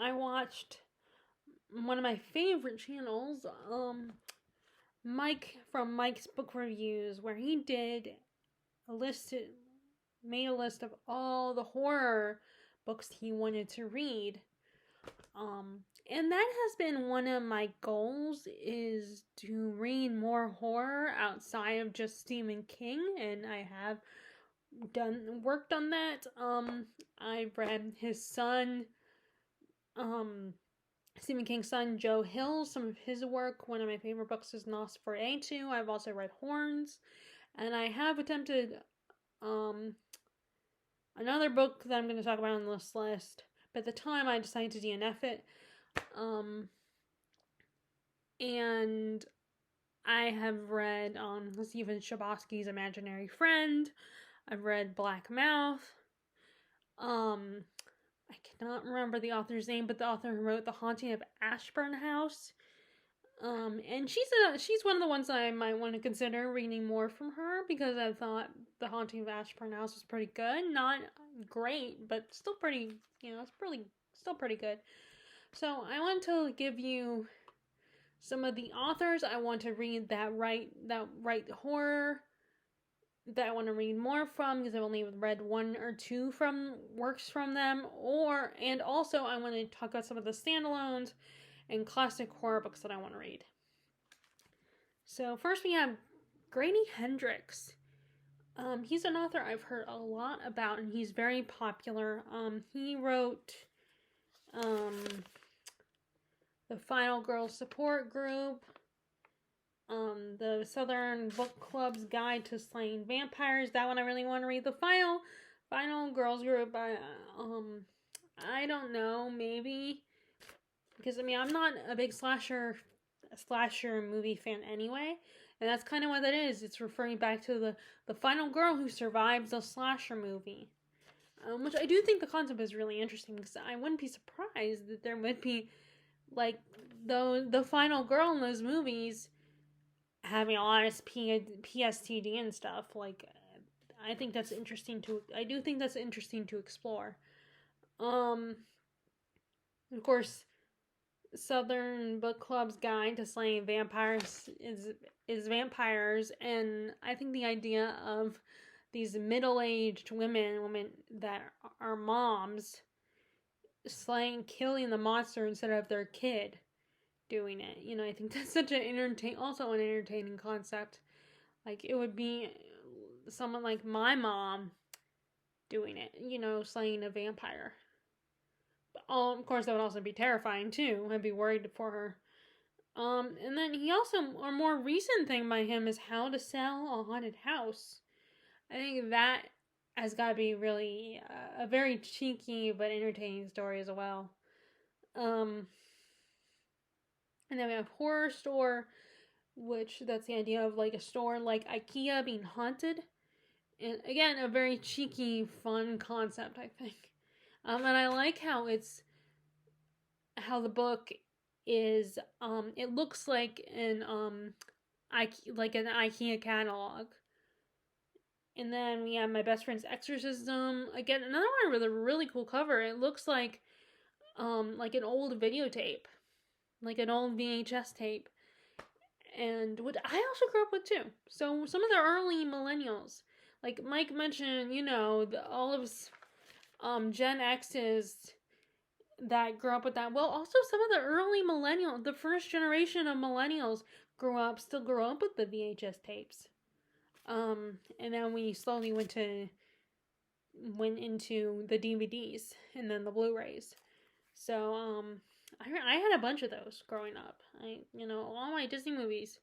I watched one of my favorite channels, Mike from Mike's Book Reviews, where he made a list of all the horror books he wanted to read. And that has been one of my goals, is to read more horror outside of just Stephen King, and I have worked on that. I've read his son, Stephen King's son, Joe Hill, some of his work. One of my favorite books is Nosferatu. I've also read Horns, and I have attempted another book that I'm going to talk about on this list, but at the time I decided to DNF it. And I have read Stephen Chbosky's Imaginary Friend. I've read Black Mouth. I cannot remember the author's name, but the author who wrote The Haunting of Ashburn House. And she's one of the ones that I might want to consider reading more from her, because I thought The Haunting of Ashburn House was pretty good. Not great, but still pretty, still pretty good. So I want to give you some of the authors I want to read that write horror, that I want to read more from, because I've only read one or two works from them, and also I want to talk about some of the standalones and classic horror books that I want to read. So first we have Grady Hendrix. He's an author I've heard a lot about, and he's very popular. He wrote The Final Girl Support Group, the Southern Book Club's Guide to Slaying Vampires. That one I really want to read. The Final Girls Group, I don't know, maybe, because I'm not a big slasher movie fan anyway, and that's kind of what that is. It's referring back to the final girl who survives a slasher movie, which I do think the concept is really interesting, because I wouldn't be surprised that there would be, like, the final girl in those movies having a lot of PSTD and stuff. Like, I do think that's interesting to explore. Of course, Southern Book Club's Guide to Slaying Vampires is vampires, and I think the idea of these middle-aged women that are moms killing the monster instead of their kid doing it. I think that's such an entertaining concept. Like, it would be someone like my mom doing it, slaying a vampire. But, of course, that would also be terrifying too. I'd be worried for her. And then a more recent thing by him is How to Sell a Haunted House. I think that has got to be really a very cheeky but entertaining story as well. And then we have Horror Store, which that's the idea of like a store like IKEA being haunted. And again, a very cheeky, fun concept, I think. And I like how the book is, it looks like an IKEA catalog. And then we have My Best Friend's Exorcism. Again, another one with a really cool cover. It looks like an old videotape, like an old VHS tape, and what I also grew up with too. So some of the early millennials, like Mike mentioned, all of Gen X's that grew up with that. Well, also some of the early millennials, the first generation of millennials still grew up with the VHS tapes. And then we slowly went into the DVDs and then the Blu-rays. So, I had a bunch of those growing up. All my Disney movies.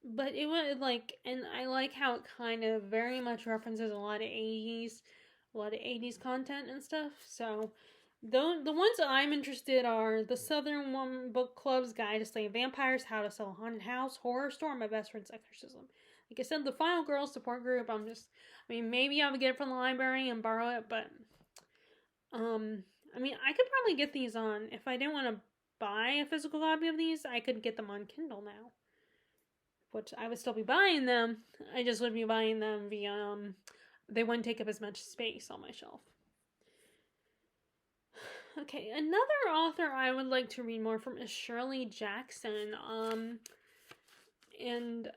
But it was and I like how it kind of very much references a lot of 80s content and stuff. So, the ones that I'm interested are the Southern Book Club's Guide to Slaying Vampires, How to Sell a Haunted House, Horror Store, My Best Friend's Exorcism. Like I said, the Final Girls Support Group, maybe I would get it from the library and borrow it, but, I could probably get these if I didn't want to buy a physical copy of these, I could get them on Kindle now. Which I would still be buying them, I just would be buying them via, they wouldn't take up as much space on my shelf. Okay, another author I would like to read more from is Shirley Jackson. And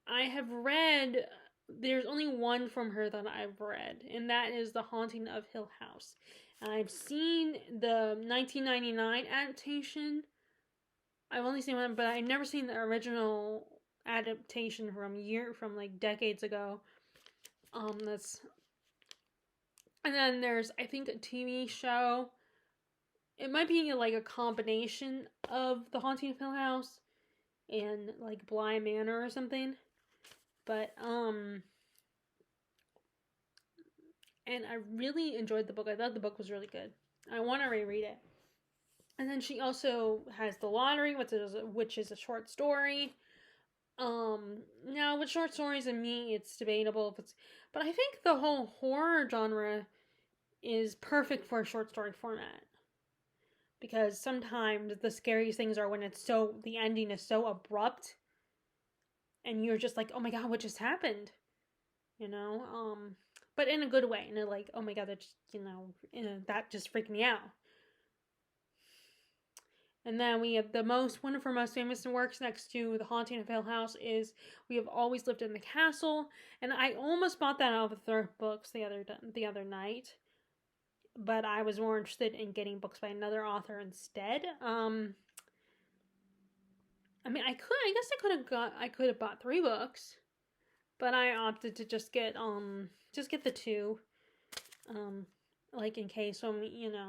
I have read, there's only one from her that I've read, and that is The Haunting of Hill House. I've seen the 1999 adaptation. I've only seen one, but I've never seen the original adaptation from like decades ago. And then there's, I think, a TV show. It might be like a combination of The Haunting of Hill House and like Bly Manor or something. But and I really enjoyed the book. I thought the book was really good. I want to reread it. And then she also has The Lottery, which is a short story. Now with short stories and me, it's debatable but I think the whole horror genre is perfect for a short story format. Because sometimes the scariest things are when the ending is so abrupt and you're just like, oh my god, what just happened? But in a good way. And like, oh my god, that just freaked me out. And then we have one of her most famous works next to The Haunting of Hill House is We Have Always Lived in the Castle. And I almost bought that out of the thrift books the other night. But I was more interested in getting books by another author instead. I could have bought 3 books, but I opted to just get the 2, like in case when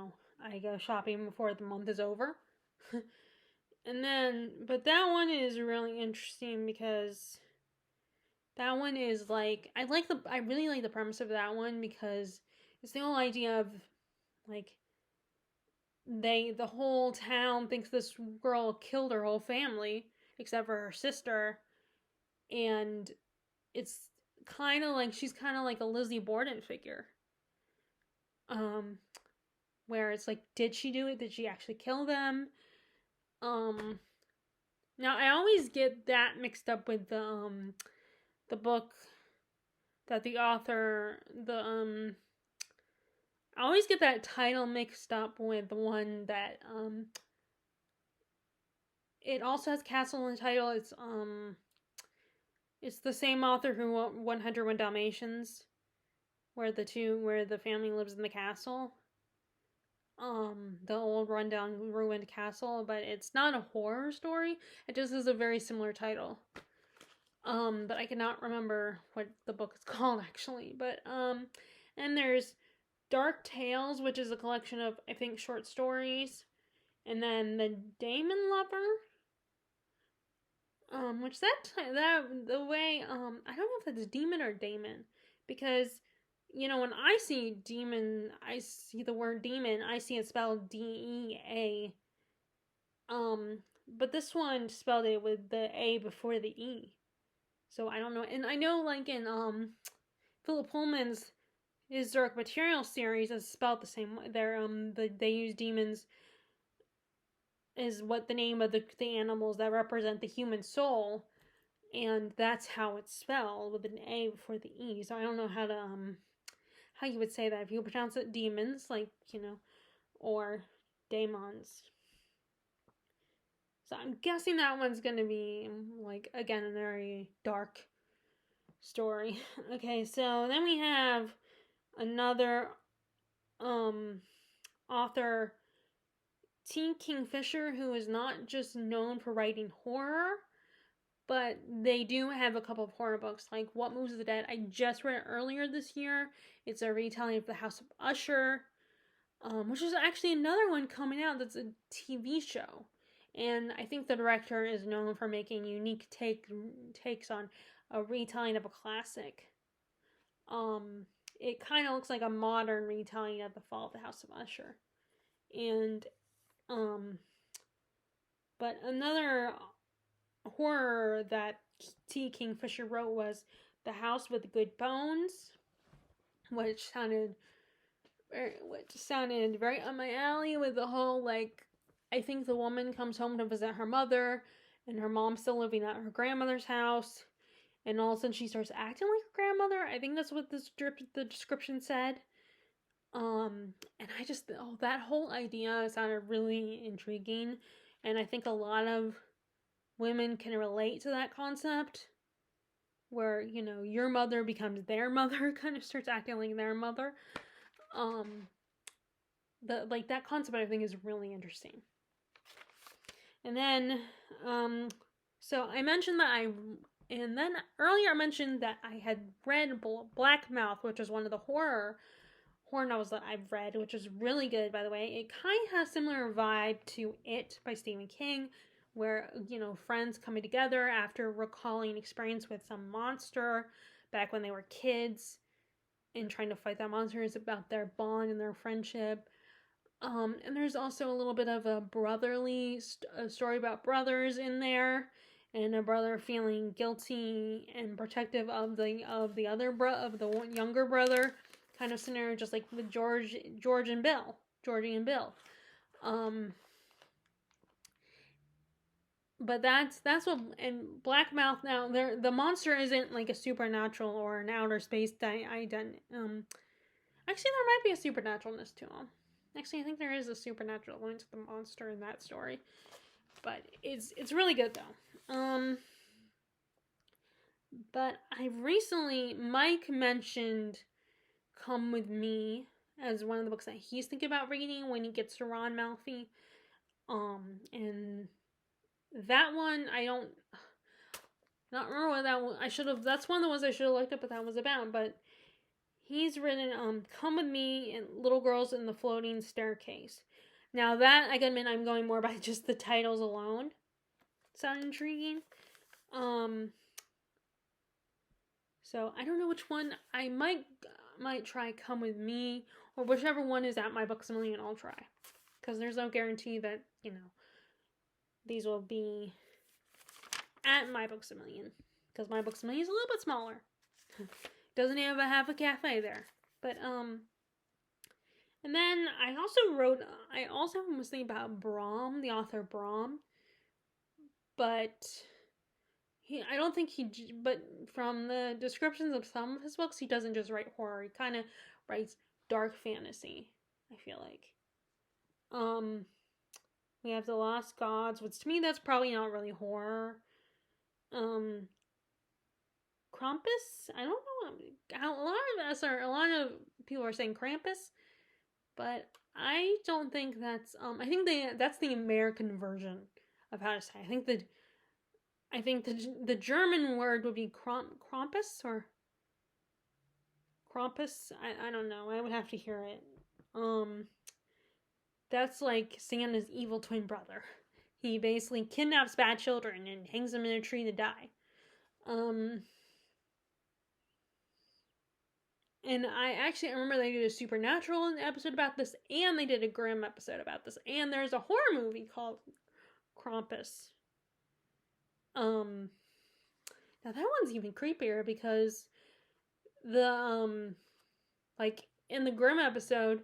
I go shopping before the month is over. But that one is really interesting because that one is like, I really like the premise of that one because it's the whole idea of like the whole town thinks this girl killed her whole family except for her sister, and it's kind of like she's kind of like a Lizzie Borden figure, where it's like, did she do it? Did she actually kill them? Now I always get that mixed up with the book that the author I always get that title mixed up with the one that it also has castle in the title. It's the same author who wrote 101 Dalmatians, where the family lives in the castle. The old rundown ruined castle, but it's not a horror story. It just is a very similar title. But I cannot remember what the book is called actually. But and there's Dark Tales, which is a collection of, I think, short stories, and then The Daemon Lover. Which the way I don't know if that's demon or Damon, because when I see demon, I see the word demon, I see it spelled DEA. But this one spelled it with the A before the E. So I don't know. And I know like in Philip Pullman's His Dark Material series is spelled the same way. They use demons is what the name of the animals that represent the human soul, and that's how it's spelled with an A before the E. So I don't know how you would say that if you pronounce it demons, like or daemons. So I'm guessing that one's gonna be like, again, a very dark story. Okay, so then we have another author, T. Kingfisher, who is not just known for writing horror, but they do have a couple of horror books, like What Moves the Dead. I just read it earlier this year. It's a retelling of The House of Usher, which is actually another one coming out that's a TV show. And I think the director is known for making unique takes on a retelling of a classic. It kind of looks like a modern retelling of The Fall of the House of Usher. And but another horror that T. Kingfisher wrote was The House with Good Bones, which sounded very up my alley, with the whole, like, I think the woman comes home to visit her mother, and her mom's still living at her grandmother's house, and all of a sudden she starts acting like a grandmother. I think that's what the description said. And I just, that whole idea sounded really intriguing. And I think a lot of women can relate to that concept where, your mother becomes their mother, kind of starts acting like their mother. That concept I think is really interesting. And then, so I mentioned that and then earlier I mentioned that I had read Black Mouth, which is one of the horror novels that I've read, which is really good, by the way. It kind of has a similar vibe to It by Stephen King, where, friends coming together after recalling experience with some monster back when they were kids and trying to fight that monster. Is about their bond and their friendship. And there's also a little bit of a brotherly story about brothers in there, and a brother feeling guilty and protective of the younger brother, kind of scenario, just like with Georgie and Bill. But that's what in Black Mouth. Now, the monster isn't like a supernatural or an outer space actually, there might be a supernaturalness to him. Actually, I think there is a supernatural element to the monster in that story, but it's really good though. But Mike mentioned Come With Me as one of the books that he's thinking about reading when he gets to Ron Malfi. And that one, I don't not remember what that one, that's one of the ones I should have looked up what that was about, but he's written Come With Me and Little Girls in the Floating Staircase. Now that, I can admit, I'm going more by just the titles alone. Sound intriguing? So I don't know which one. I might try Come With Me, or whichever one is at My Books A Million, I'll try. Because there's no guarantee that, these will be at My Books A Million. Because My Books A Million is a little bit smaller. Doesn't even have a cafe there. But, and then I also was thinking about Brom, the author Brom. But but from the descriptions of some of his books, he doesn't just write horror. He kind of writes dark fantasy, I feel like. We have The Lost Gods, which to me, that's probably not really horror. Krampus? I don't know. A lot of people are saying Krampus, but I don't think that's, I think that's the American version of how to say it. I think the German word would be Krampus or Krampus. I don't know. I would have to hear it. That's like Santa's evil twin brother. He basically kidnaps bad children and hangs them in a tree to die. And I remember they did a Supernatural episode about this, and they did a Grimm episode about this, and there's a horror movie called Krampus. Now that one's even creepier because in the Grimm episode,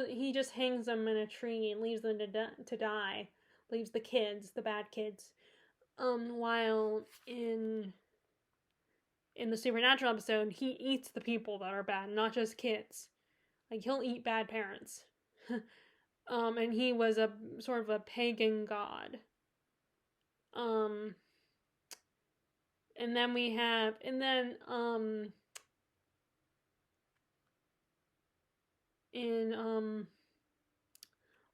he just hangs them in a tree and leaves them to die, leaves the bad kids, while in the Supernatural episode, he eats the people that are bad, not just kids. Like, he'll eat bad parents. And he was a sort of a pagan god.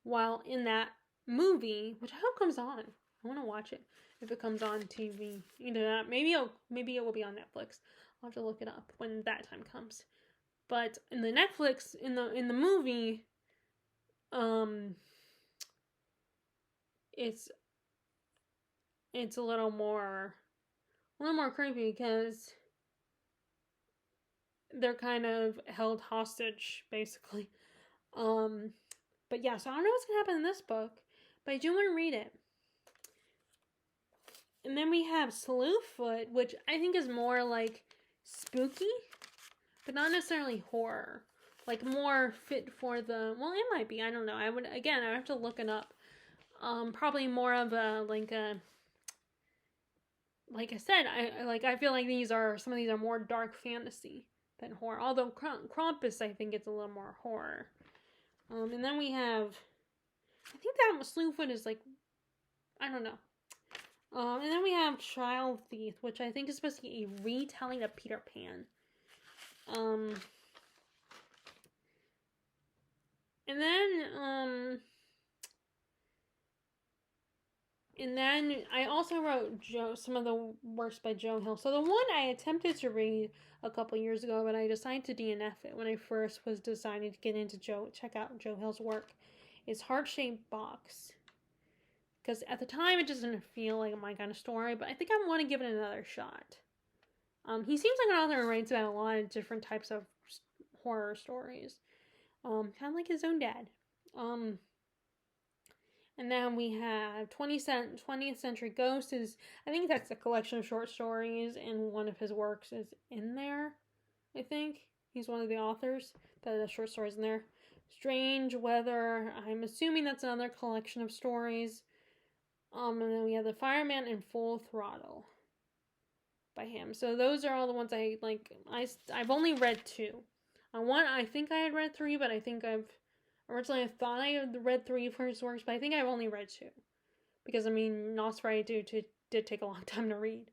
While in that movie, which I hope comes on, I want to watch it if it comes on TV. Either that, maybe it will be on Netflix. I'll have to look it up when that time comes. But in the Netflix, in the movie, it's a little more creepy because they're kind of held hostage, basically. But yeah, so I don't know what's gonna happen in this book, but I do want to read it. And then we have Slewfoot, which I think is more like spooky, but not necessarily horror. Like more fit for the, well, it might be, I don't know. I have to look it up. Probably more of a like I said, I feel like some of these are more dark fantasy than horror. Although Krampus, I think it's a little more horror. And then we have, I think that Slewfoot is like, I don't know. And then we have Child Thief, which I think is supposed to be a retelling of Peter Pan. And then I also wrote some of the works by Joe Hill. So the one I attempted to read a couple years ago, but I decided to DNF it when I first was deciding to get into check out Joe Hill's work, is Heart Shaped Box. Because at the time it just didn't feel like my kind of story, but I think I want to give it another shot. He seems like an author who writes about a lot of different types of horror stories. Kind of like his own dad. And then we have 20th Century Ghost I think that's a collection of short stories, and one of his works is in there, I think. He's one of the authors that has short stories in there. Strange Weather, I'm assuming that's another collection of stories. And then we have The Fireman and Full Throttle by him. So those are all the ones I like. I've only read 2. One, I think I had read 3, but I think originally I thought I had read 3 of his works, but I think I've only read 2. Because, I mean, Nosferatu did take a long time to read.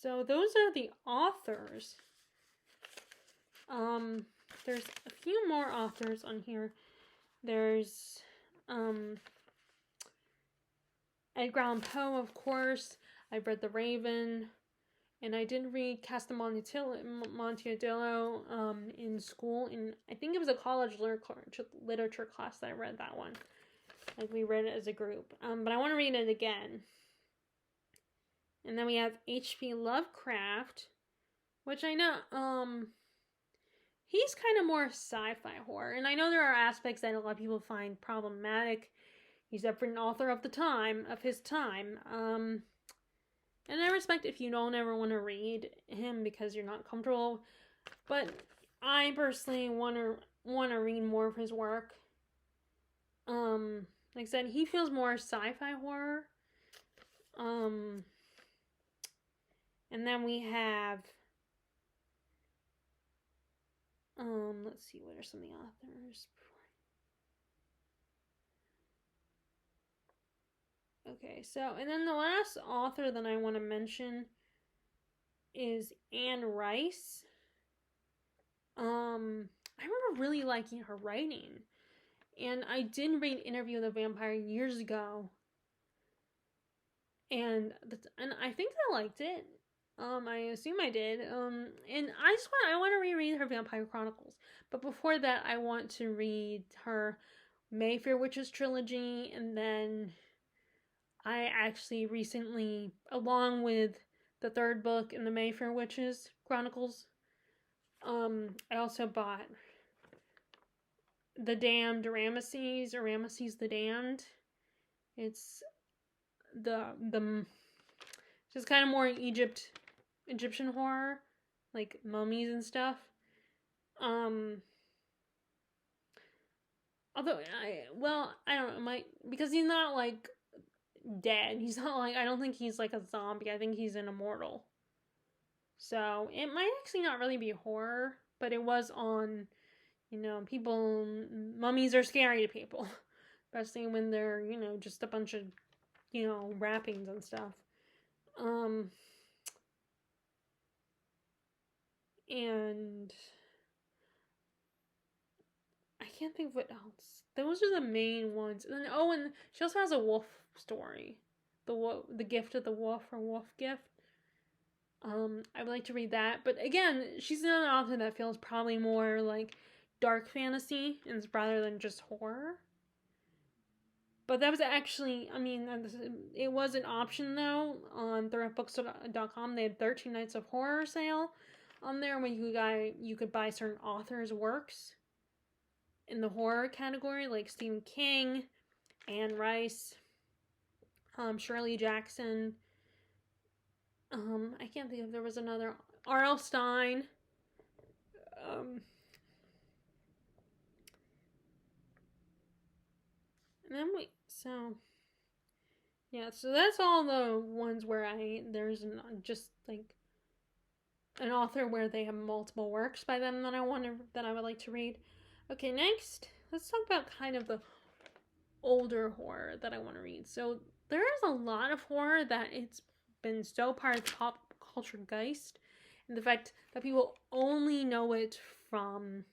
So those are the authors. There's a few more authors on here. There's, Edgar Allan Poe, of course. I've read The Raven. And I did read Casa Amontillado in school. I think it was a college literature class that I read that one. Like, we read it as a group. But I want to read it again. And then we have H.P. Lovecraft, which I know, he's kind of more sci-fi horror. And I know there are aspects that a lot of people find problematic. He's a different author of his time. And I respect if you don't ever want to read him because you're not comfortable. But I personally want to read more of his work. Like I said, he feels more sci-fi horror. And then we have, let's see, what are some of the authors? Okay, so, and then the last author that I want to mention is Anne Rice. I remember really liking her writing. And I did read Interview with a Vampire years ago. And I think I liked it. I assume I did. And I want to reread her Vampire Chronicles. But before that, I want to read her Mayfair Witches trilogy, and then I actually recently, along with the 3rd book in the Mayfair Witches Chronicles, I also bought The Damned Ramesses, or Ramesses the Damned. It's just kind of more Egyptian horror, like mummies and stuff. Although I don't know, because he's not like dead. He's not like, I don't think he's like a zombie. I think he's an immortal. So it might actually not really be horror, but it was on, mummies are scary to people, especially when they're, just a bunch of, wrappings and stuff. And I can't think of what else. Those are the main ones. And then, and she also has a wolf story. The Gift of the Wolf, or Wolf Gift. I would like to read that. But again, she's another author that feels probably more like dark fantasy rather than just horror. But that was actually, it was an option though on thriftbooks.com. They had 13 Nights of Horror sale on there where you could buy certain authors' works in the horror category, like Stephen King, Anne Rice, Shirley Jackson. I can't think if there was another. R.L. Stine. And then Yeah, so that's all the ones where there's just like an author where they have multiple works by them that I would like to read. Okay, next, let's talk about kind of the older horror that I want to read. So there is a lot of horror that it's been so part of pop culture geist, and the fact that people only know it from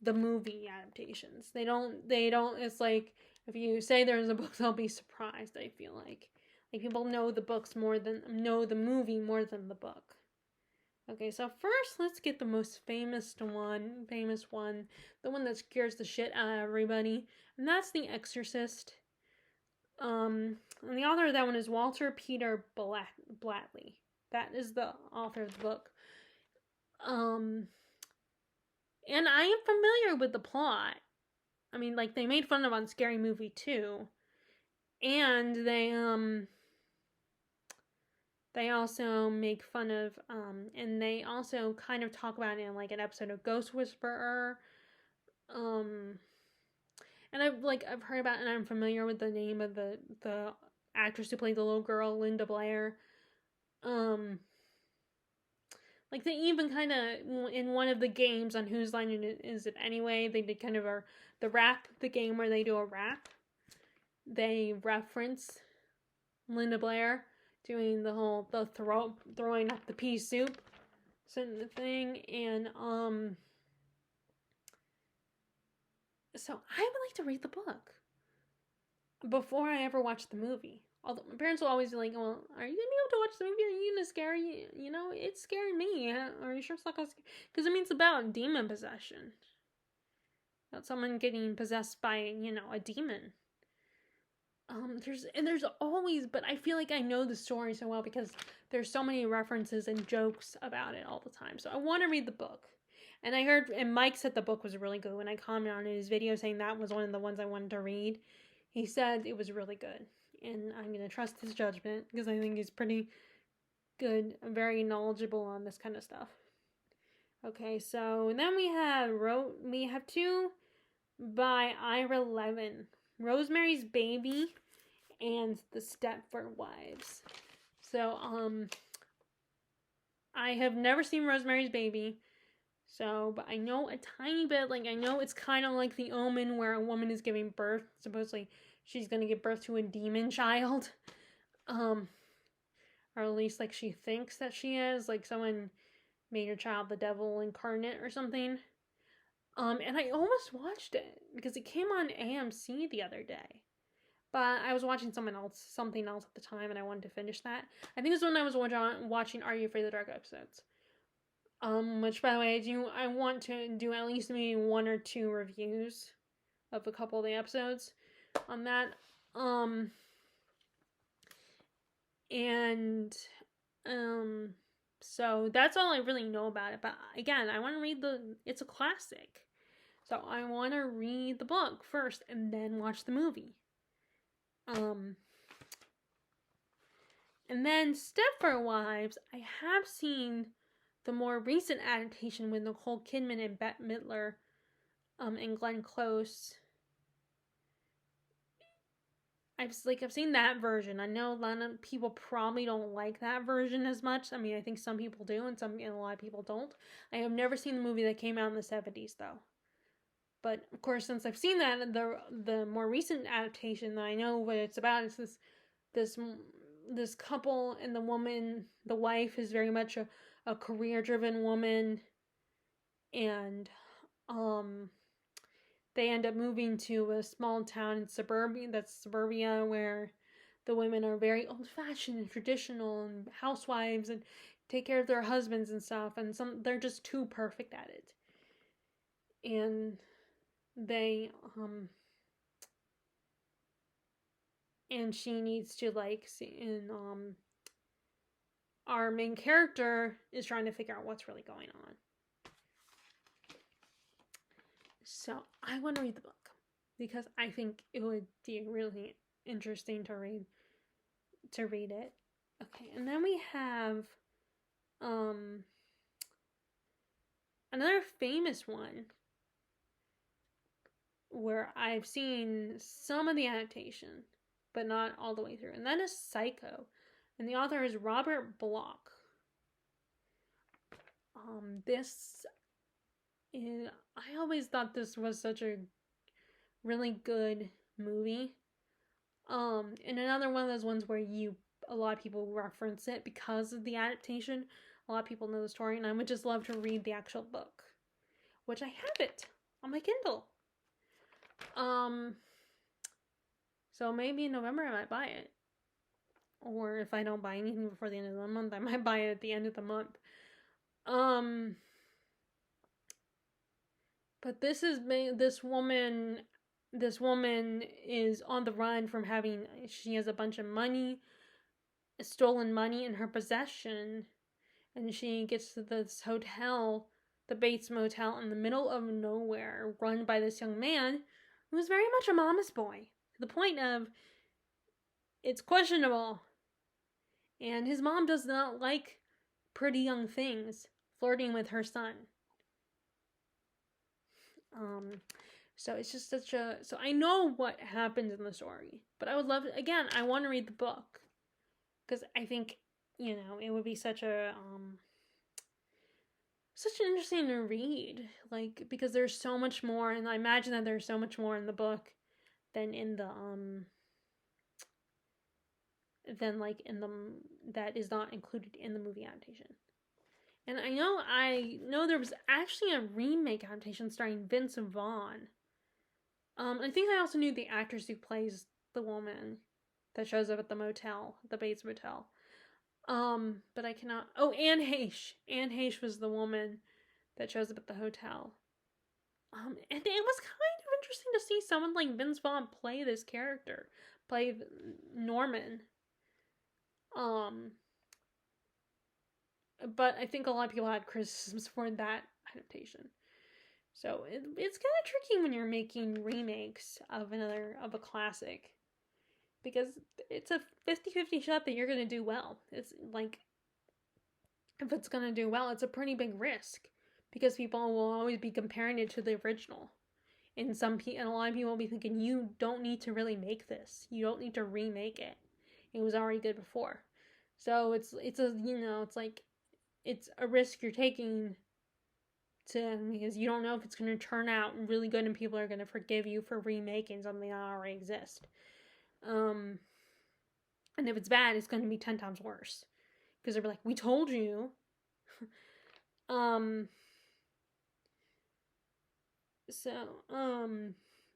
the movie adaptations. They don't it's like if you say there's a book, they'll be surprised. I feel like people know the books more than know the movie more than the book. Okay, so first let's get the most famous one, the one that scares the shit out of everybody, and that's The Exorcist. And the author of that one is Walter Peter Blatty. That is the author of the book. And I am familiar with the plot. I mean, like, they made fun of on Scary Movie 2. And they also make fun of, and they also kind of talk about it in, like, an episode of Ghost Whisperer. And I've heard about it, and I'm familiar with the name of the actress who played the little girl, Linda Blair. Like, they even kind of, in one of the games on Whose Line Is It Anyway, they did kind of the game where they do a rap. They reference Linda Blair doing the throwing up the pea soup thing, and so I would like to read the book before I ever watch the movie. Although my parents will always be like, well, are you going to be able to watch the movie? Are you going to scare you? You know, it's scaring me. Are you sure it's not going to scare? Because, I mean, it's about demon possession. About someone getting possessed by, a demon. There's always, but I feel like I know the story so well because there's so many references and jokes about it all the time. So I want to read the book. And I heard, and Mike said the book was really good when I commented on his video saying that was one of the ones I wanted to read. He said it was really good. And I'm going to trust his judgment because I think he's pretty good, very knowledgeable on this kind of stuff. Okay, so then we have two by Ira Levin, Rosemary's Baby and The Stepford Wives. So I have never seen Rosemary's Baby. So, but I know a tiny bit, like I know it's kind of like The Omen where a woman is giving birth, supposedly she's going to give birth to a demon child. Or at least like she thinks that she is, like someone made her child the devil incarnate or something. And I almost watched it because it came on AMC the other day. But I was watching something else at the time, and I wanted to finish that. I think it was when I was watching Are You Afraid of the Dark episodes. Which, by the way, I want to do at least maybe 1 or 2 reviews of a couple of the episodes on that. So that's all I really know about it. But again, I want to read it's a classic. So I want to read the book first and then watch the movie. And then Stepford Wives, I have seen the more recent adaptation with Nicole Kidman and Bette Midler, and Glenn Close. I've seen that version. I know a lot of people probably don't like that version as much. I mean, I think some people do, and a lot of people don't. I have never seen the movie that came out in the 70s, though. But of course, since I've seen that, the more recent adaptation that I know what it's about is this couple, and the wife is very much a career-driven woman, and they end up moving to a small town in suburbia where the women are very old-fashioned and traditional and housewives and take care of their husbands and stuff, and they're just too perfect at it. And they and she needs to our main character is trying to figure out what's really going on. So I want to read the book because I think it would be really interesting to read it. Okay, and then we have another famous one where I've seen some of the adaptation, but not all the way through. And that is Psycho. And the author is Robert Bloch. This is, I always thought this was such a really good movie. And another one of those ones where a lot of people reference it because of the adaptation. A lot of people know the story, and I would just love to read the actual book, which I have it on my Kindle. So maybe in November I might buy it. Or if I don't buy anything before the end of the month, I might buy it at the end of the month. But this woman is on the run from she has a bunch of money, stolen money in her possession, and she gets to this hotel, the Bates Motel, in the middle of nowhere, run by this young man who's very much a mama's boy, to the point of it's questionable. And his mom does not like pretty young things flirting with her son. So it's just so I know what happens in the story, but I would love again, I want to read the book, because I think, it would be such an interesting to read, like, because there's so much more, and I imagine that there's so much more in the book than in the that is not included in the movie adaptation. And I know there was actually a remake adaptation starring Vince Vaughn. I think I also knew the actress who plays the woman that shows up at the motel, the Bates Motel. But I cannot. Oh, Anne Heche. Anne Heche was the woman that shows up at the hotel. And it was kind of interesting to see someone like Vince Vaughn play this character, play Norman. But I think a lot of people had criticisms for that adaptation. So it's kind of tricky when you're making remakes of a classic, because it's a 50-50 shot that you're going to do well. It's like, if it's going to do well, it's a pretty big risk, because people will always be comparing it to the original. And a lot of people will be thinking, you don't need to really make this. You don't need to remake it. It was already good before. So it's a risk you're taking, because you don't know if it's going to turn out really good and people are going to forgive you for remaking something that already exists. And if it's bad, it's going to be 10 times worse, because they'll be like, we told you. But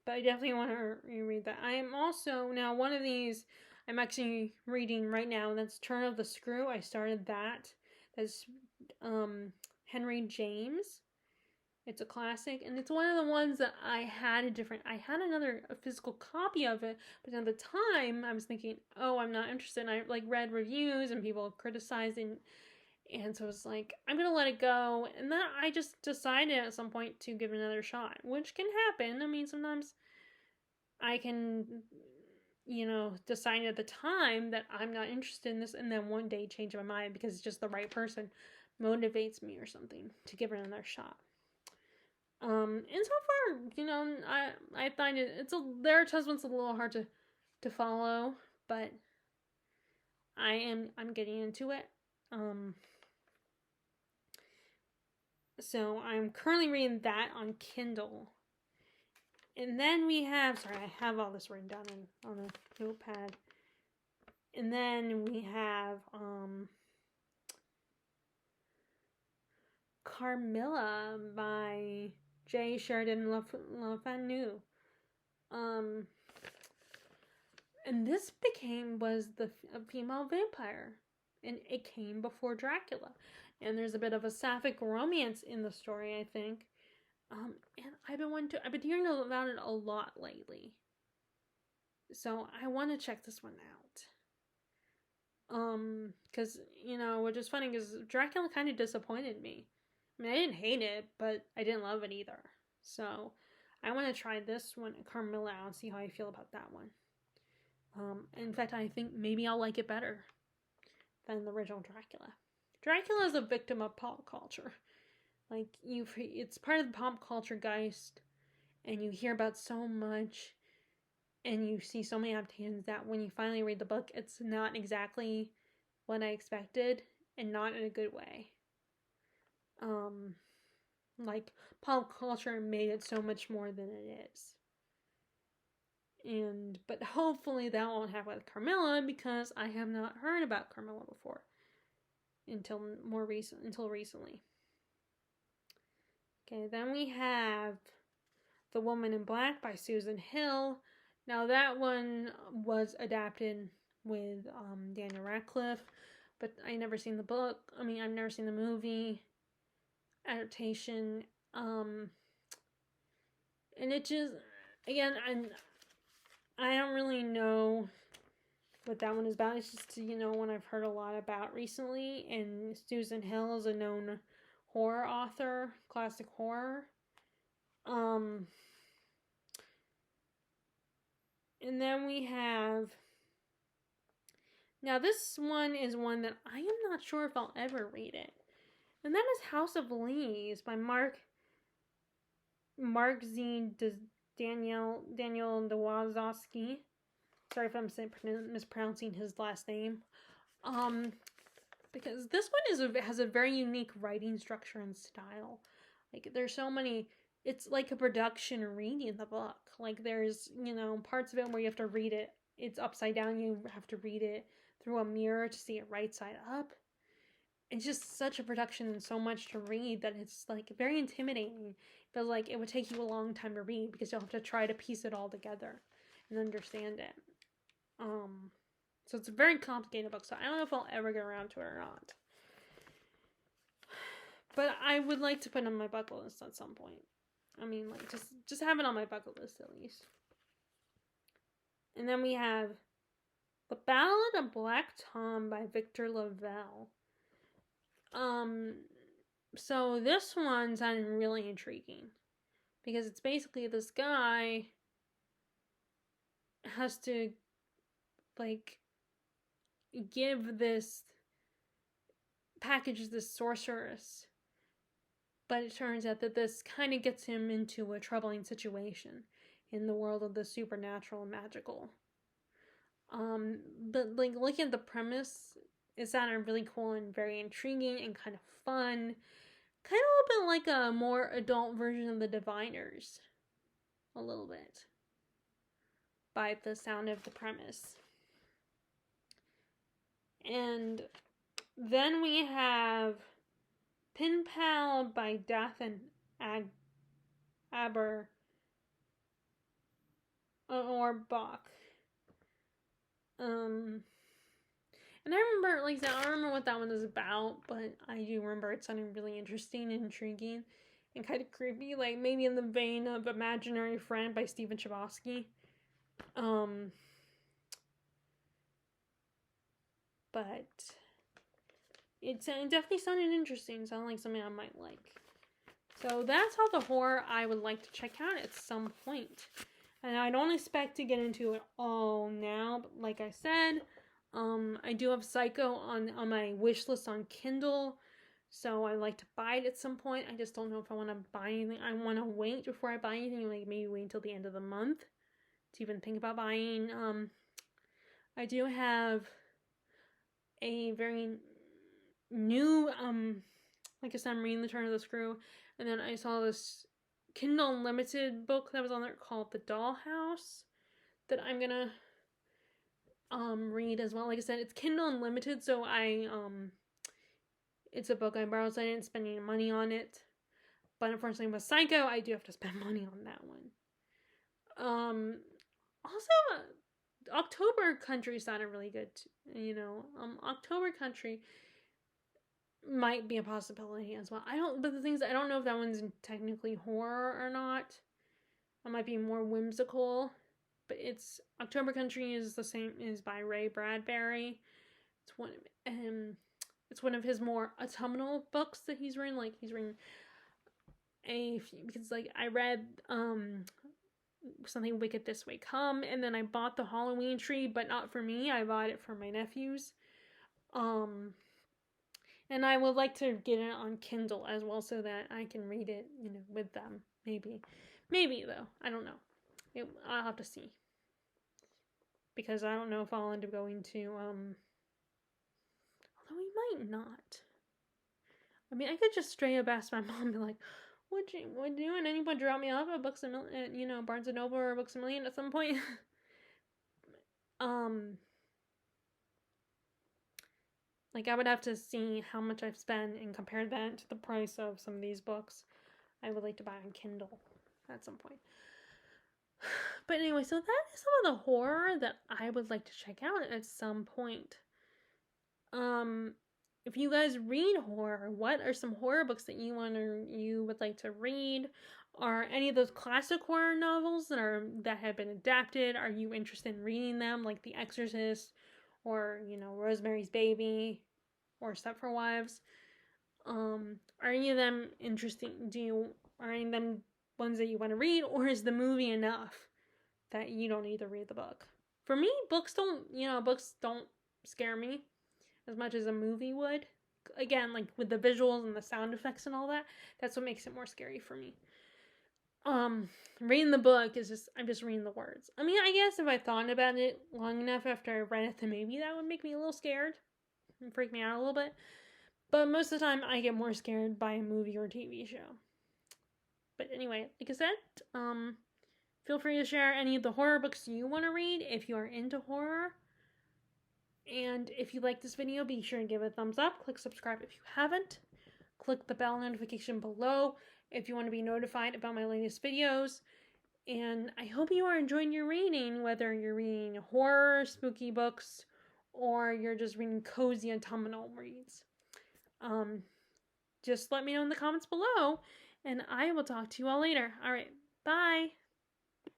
I definitely want to reread that. I am also, now one of these I'm actually reading right now, that's Turn of the Screw. I started that. That's Henry James. It's a classic, and it's one of the ones that I had a physical copy of it, but at the time I was thinking, oh, I'm not interested. And I read reviews and people criticizing, and so it's like, I'm gonna let it go. And then I just decided at some point to give it another shot, which can happen. I mean, sometimes I can, decide at the time that I'm not interested in this, and then one day change my mind because it's just the right person motivates me or something to give it another shot. And so far, I find there are times when it's a little hard to follow, but I'm getting into it. So I'm currently reading that on Kindle. And then we have, I have all this written down on a notepad. And then we have Carmilla by J. Sheridan Le Fanu. And this was a female vampire, and it came before Dracula. And there's a bit of a sapphic romance in the story, I think. And I've been hearing about it a lot lately. So I want to check this one out. Because, which is funny, because Dracula kind of disappointed me. I mean, I didn't hate it, but I didn't love it either. So I want to try this one, Carmilla, and see how I feel about that one. In fact, I think maybe I'll like it better than the original Dracula. Dracula is a victim of pop culture. It's part of the pop culture geist, and you hear about so much and you see so many adaptations that when you finally read the book, it's not exactly what I expected, and not in a good way. Like, pop culture made it so much more than it is. But hopefully that won't happen with Carmilla, because I have not heard about Carmilla before until recently. Okay, then we have The Woman in Black by Susan Hill. Now that one was adapted with Daniel Radcliffe, but I never seen the book. I've never seen the movie adaptation. And it just, again, I don't really know what that one is about. It's just, one I've heard a lot about recently. And Susan Hill is a known horror author, classic horror. And then we have, now this one is one that I am not sure if I'll ever read it. And that is House of Leaves by Mark Z. Daniel Dewazowski. Sorry if I'm mispronouncing his last name. Because this one has a very unique writing structure and style. Like, there's so many, it's like a production reading the book. Like, there's, parts of it where you have to read it, it's upside down, you have to read it through a mirror to see it right side up. It's just such a production and so much to read that it's, like, very intimidating. It feels like it would take you a long time to read because you'll have to try to piece it all together and understand it. So it's a very complicated book, so I don't know if I'll ever get around to it or not. But I would like to put it on my bucket list at some point. Just have it on my bucket list at least. And then we have The Ballad of Black Tom by Victor LaValle. So this one sounded really intriguing, because it's basically this guy has to, like, give this package this sorceress, but it turns out that this kind of gets him into a troubling situation in the world of the supernatural and magical. But, like, looking at the premise, it sounded really cool and very intriguing and kind of fun. Kind of a little bit like a more adult version of The Diviners. A little bit. By the sound of the premise. And then we have Pen Pal by Dathan Aber or Bach. And I remember, like I said, I don't remember what that one is about, but I do remember it sounding really interesting and intriguing and kind of creepy, like maybe in the vein of Imaginary Friend by Stephen Chbosky. But it definitely sounded interesting. Sounded like something I might like. So that's all the horror I would like to check out at some point. And I don't expect to get into it all now, but like I said, I do have Psycho on my wish list on Kindle, so I'd like to buy it at some point. I just don't know if I want to buy anything. I want to wait before I buy anything, like maybe wait until the end of the month to even think about buying. I do have a very new, like I said, I'm reading The Turn of the Screw, and then I saw this Kindle Unlimited book that was on there called The Dollhouse that I'm gonna read as well. Like I said, it's Kindle Unlimited, so it's a book I borrowed, so I didn't spend any money on it. But unfortunately with Psycho, I do have to spend money on that one. Also, October Country sounded really good, October Country might be a possibility as well. But the thing is, I don't know if that one's technically horror or not. It might be more whimsical. But it's October Country is by Ray Bradbury. It's one of his more autumnal books that he's written. Like, he's written because, like, I read Something Wicked This Way Come, and then I bought The Halloween Tree, but not for me. I bought it for my nephews. And I would like to get it on Kindle as well, so that I can read it, with them. Maybe though. I don't know. I'll have to see. because I don't know if I'll end up going to, although we might not. I mean, I could just straight up ask my mom and be like, would you and anyone drop me off at Books A Million, you know, Barnes & Noble or Books A Million at some point? Like, I would have to see how much I've spent and compare that to the price of some of these books I would like to buy on Kindle at some point. But anyway, so that is some of the horror that I would like to check out at some point. If you guys read horror, what are some horror books that you would like to read? Are any of those classic horror novels that have been adapted? Are you interested in reading them, like The Exorcist, or Rosemary's Baby, or Stepford Wives? Are any of them interesting? Are any of them ones that you want to read, or is the movie enough that you don't need to read the book? For me, books don't scare me as much as a movie would. Again, like with the visuals and the sound effects and all that, that's what makes it more scary for me. Reading the book is I'm just reading the words. I mean, I guess if I thought about it long enough after I read it, then maybe that would make me a little scared and freak me out a little bit. But most of the time, I get more scared by a movie or TV show. But anyway, like I said, feel free to share any of the horror books you want to read if you are into horror. And if you like this video, be sure to give it a thumbs up. Click subscribe if you haven't. Click the bell notification below if you want to be notified about my latest videos. And I hope you are enjoying your reading, whether you're reading horror, spooky books, or you're just reading cozy autumnal reads. Just let me know in the comments below, and I will talk to you all later. All right, bye.